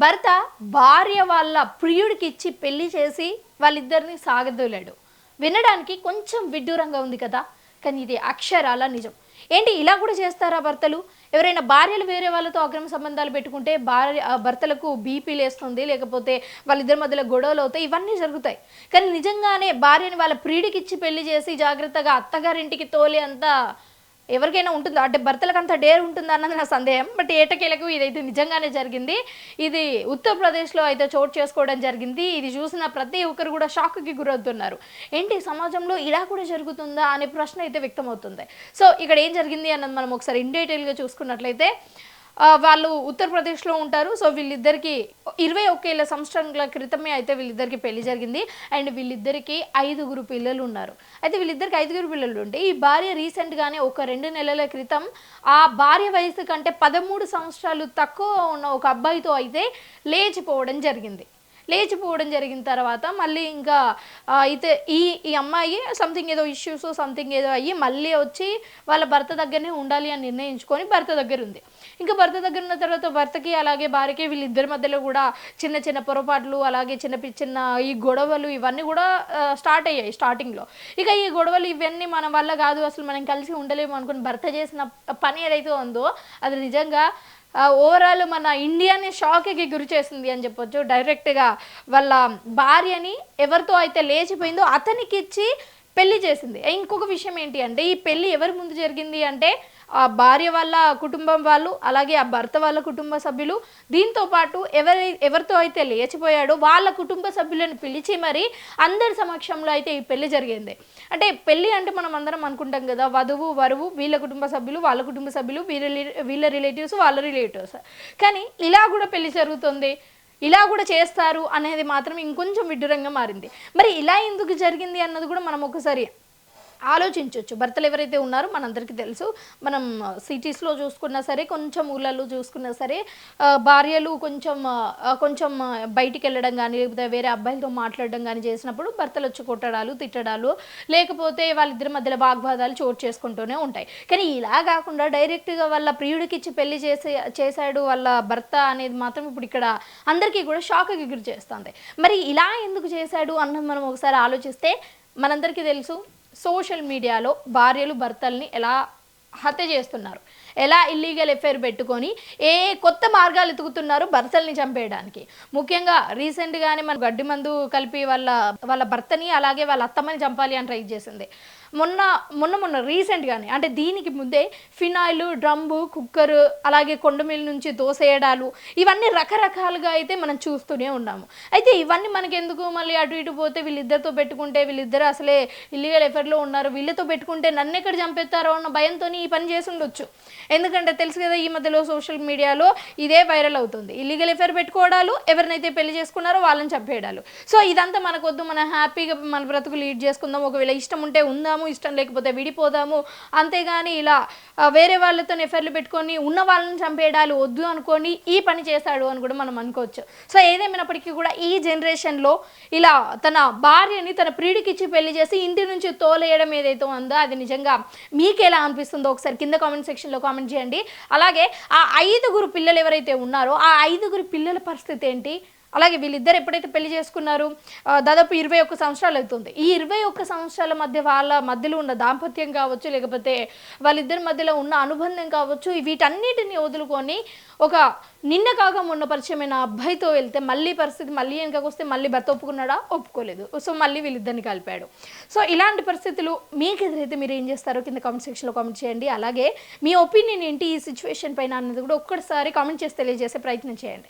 భర్త భార్య వాళ్ళ ప్రియుడికి ఇచ్చి పెళ్లి చేసి వాళ్ళిద్దరిని సాగదోలాడు. వినడానికి కొంచెం విడ్డూరంగా ఉంది కదా, కానీ ఇది అక్షరాల నిజం. ఏంటి ఇలా కూడా చేస్తారా భర్తలు? ఎవరైనా భార్యలు వేరే వాళ్ళతో అక్రమ సంబంధాలు పెట్టుకుంటే భర్తలకు బీపీ లేస్తుంది, లేకపోతే వాళ్ళిద్దరి మధ్యలో గొడవలు అవుతాయి, ఇవన్నీ జరుగుతాయి. కానీ నిజంగానే భార్యని వాళ్ళ ప్రియుడికి ఇచ్చి పెళ్లి చేసి జాగ్రత్తగా అత్తగారింటికి తోలే అంత ఎవరికైనా ఉంటుందా? అంటే భర్తలకు అంత డేర్ ఉంటుందా అన్నది నా సందేహం. బట్ ఏటకేలకు ఇదైతే నిజంగానే జరిగింది. ఇది ఉత్తరప్రదేశ్లో అయితే చోటు చేసుకోవడం జరిగింది. ఇది చూసిన ప్రతి ఒక్కరు కూడా షాక్కి గురవుతున్నారు. ఏంటి సమాజంలో ఇలా కూడా జరుగుతుందా అనే ప్రశ్న అయితే వ్యక్తమవుతుంది. సో ఇక్కడ ఏం జరిగింది అన్నది మనం ఒకసారి ఇన్ డీటెయిల్గా చూసుకున్నట్లయితే, వాళ్ళు ఉత్తరప్రదేశ్లో ఉంటారు. సో వీళ్ళిద్దరికి 21 సంవత్సరాల క్రితమే అయితే వీళ్ళిద్దరికి పెళ్లి జరిగింది. అండ్ వీళ్ళిద్దరికి 5 పిల్లలు ఉన్నారు. అయితే వీళ్ళిద్దరికి 5 పిల్లలు ఉంటే ఈ భార్య రీసెంట్గానే ఒక 2 నెలల క్రితం ఆ భార్య వయసు కంటే 13 సంవత్సరాలు తక్కువ ఉన్న ఒక అబ్బాయితో అయితే లేచిపోవడం జరిగిన తర్వాత మళ్ళీ ఇంకా అయితే ఈ అమ్మాయి సంథింగ్ ఏదో ఇష్యూస్ సంథింగ్ ఏదో అయ్యి మళ్ళీ వచ్చి వాళ్ళ భర్త దగ్గరనే ఉండాలి అని నిర్ణయించుకొని భర్త దగ్గర ఉంది. ఇంకా భర్త దగ్గర ఉన్న తర్వాత భర్తకి అలాగే భార్యకి వీళ్ళిద్దరి మధ్యలో కూడా చిన్న చిన్న పొరపాట్లు, అలాగే చిన్న ఈ గొడవలు ఇవన్నీ కూడా స్టార్ట్ అయ్యాయి స్టార్టింగ్లో. ఇక ఈ గొడవలు ఇవన్నీ మన వల్ల కాదు, అసలు మనం కలిసి ఉండలేము అనుకుని భర్త చేసిన పని ఏదైతే ఉందో అది నిజంగా ఓవరాల్ మన ఇండియాని షాక్కి గురి చేసింది అని చెప్పొచ్చు. డైరెక్ట్గా వాళ్ళ భార్యని ఎవరితో అయితే లేచిపోయిందో అతనికి ఇచ్చి పెళ్లి చేసింది. ఇంకొక విషయం ఏంటి అంటే, ఈ పెళ్లి ఎవరి ముందు జరిగింది అంటే ఆ భార్య వాళ్ళ కుటుంబం వాళ్ళు, అలాగే ఆ భర్త వాళ్ళ కుటుంబ సభ్యులు, దీంతో పాటు ఎవరితో అయితే లేచిపోయాడో వాళ్ళ కుటుంబ సభ్యులను పిలిచి మరి అందరి సమక్షంలో అయితే ఈ పెళ్లి జరిగింది. అంటే పెళ్లి అంటే మనం అందరం అనుకుంటాం కదా, వధువు వరువు వీళ్ళ కుటుంబ సభ్యులు వాళ్ళ కుటుంబ సభ్యులు వీళ్ళ రిలేటివ్స్ వాళ్ళ రిలేటివ్స్, కానీ ఇలా కూడా పెళ్లి జరుగుతుంది, ఇలా కూడా చేస్తారు అనేది మాత్రం ఇంకొంచెం విడ్డూరంగా మారింది. మరి ఇలా ఎందుకు జరిగింది అన్నది కూడా మనం ఒకసారి ఆలోచించవచ్చు. భర్తలు ఎవరైతే ఉన్నారో మనందరికీ తెలుసు, మనం సిటీస్లో చూసుకున్నా సరే, కొంచెం ఊళ్ళల్లో చూసుకున్నా సరే, భార్యలు కొంచెం బయటికి వెళ్ళడం కానీ లేకపోతే వేరే అబ్బాయిలతో మాట్లాడడం కానీ చేసినప్పుడు భర్తలు వచ్చి కొట్టడాలు తిట్టడాలు, లేకపోతే వాళ్ళిద్దరి మధ్యలో వాగ్వాదాలు చోటు చేసుకుంటూనే ఉంటాయి. కానీ ఇలా కాకుండా డైరెక్ట్గా వాళ్ళ ప్రియుడికి ఇచ్చి పెళ్లి చేశాడు వాళ్ళ భర్త అనేది మాత్రం ఇప్పుడు ఇక్కడ అందరికీ కూడా షాక్కి గురి చేస్తుంది. మరి ఇలా ఎందుకు చేశాడు అన్నది మనం ఒకసారి ఆలోచిస్తే మనందరికీ తెలుసు, సోషల్ మీడియాలో భార్యలు భర్తల్ని ఎలా హత్య చేస్తున్నారు, ఎలా ఇల్లీగల్ ఎఫైర్ పెట్టుకొని కొత్త మార్గాలు ఎతుకుతున్నారు భర్తల్ని చంపేయడానికి. ముఖ్యంగా రీసెంట్గానే మన గడ్డి మందు కలిపి వాళ్ళ భర్తని అలాగే వాళ్ళ అత్తమ్మని చంపాలి అని ట్రై చేసింది. మొన్న రీసెంట్గానే, అంటే దీనికి ముందే ఫినాయిల్, డ్రమ్ము, కుక్కర్, అలాగే కొండమీల నుంచి దోసేయడాలు, ఇవన్నీ రకరకాలుగా అయితే మనం చూస్తూనే ఉన్నాము. అయితే ఇవన్నీ మనకెందుకు, మళ్ళీ అటు ఇటు పోతే వీళ్ళిద్దరితో పెట్టుకుంటే వీళ్ళిద్దరు అసలే ఇల్లీగల్ ఎఫైర్లో ఉన్నారు, వీళ్ళతో పెట్టుకుంటే నన్ను ఎక్కడ చంపేస్తారో అన్న భయంతో ఈ పని చేసి ఉండొచ్చు. ఎందుకంటే తెలుసు కదా, ఈ మధ్యలో సోషల్ మీడియాలో ఇదే వైరల్ అవుతుంది, ఇల్లీగల్ ఎఫైర్ పెట్టుకోవడాలు, ఎవరినైతే పెళ్లి చేసుకున్నారో వాళ్ళని చంపేయడాలు. సో ఇదంతా మనకొద్దు, మనం హ్యాపీగా మన బ్రతుకు లీడ్ చేసుకుందాం, ఒకవేళ ఇష్టం ఉంటే ఉందాము, ఇష్టం లేకపోతే విడిపోదాము, అంతేగాని ఇలా వేరే వాళ్ళతో ఎఫైర్లు పెట్టుకొని ఉన్న వాళ్ళని చంపేయడాలు వద్దు అనుకొని ఈ పని చేశాడు అని కూడా మనం అనుకోవచ్చు. సో ఏదేమైనప్పటికీ కూడా ఈ జనరేషన్లో ఇలా తన భార్యని తన ప్రియుడికి ఇచ్చి పెళ్లి చేసి ఇంటి నుంచి తోలేయడం ఏదైతే ఉందో అది నిజంగా మీకు ఎలా అనిపిస్తుందో ఒకసారి కింద కామెంట్ సెక్షన్లో కామెంట్ చేయండి. అలాగే ఆ 5 పిల్లలు ఎవరైతే ఉన్నారో ఆ 5 పిల్లల పరిస్థితి ఏంటి, అలాగే వీళ్ళిద్దరు ఎప్పుడైతే పెళ్లి చేసుకున్నారు దాదాపు 21 సంవత్సరాలు అవుతుంది. ఈ 21 సంవత్సరాల మధ్య వాళ్ళ మధ్యలో ఉన్న దాంపత్యం కావచ్చు, లేకపోతే వాళ్ళిద్దరి మధ్యలో ఉన్న అనుబంధం కావచ్చు, వీటన్నిటిని వదులుకొని ఒక నిన్న కాక మొన్న పరిచయమైన అబ్బాయితో వెళ్తే మళ్ళీ పరిస్థితి మళ్ళీ వెనకకొస్తే మళ్ళీ భర్త ఒప్పుకున్నాడా, ఒప్పుకోలేదు. సో మళ్ళీ వీళ్ళిద్దరిని కలిపాడు. సో ఇలాంటి పరిస్థితులు మీకు ఎదురైతే మీరు ఏం చేస్తారో కింద కామెంట్ సెక్షన్లో కామెంట్ చేయండి. అలాగే మీ ఒపీనియన్ ఏంటి ఈ సిచ్యువేషన్ పైన అన్నది కూడా ఒక్కసారి కామెంట్ చేసి తెలియజేసే ప్రయత్నం చేయండి.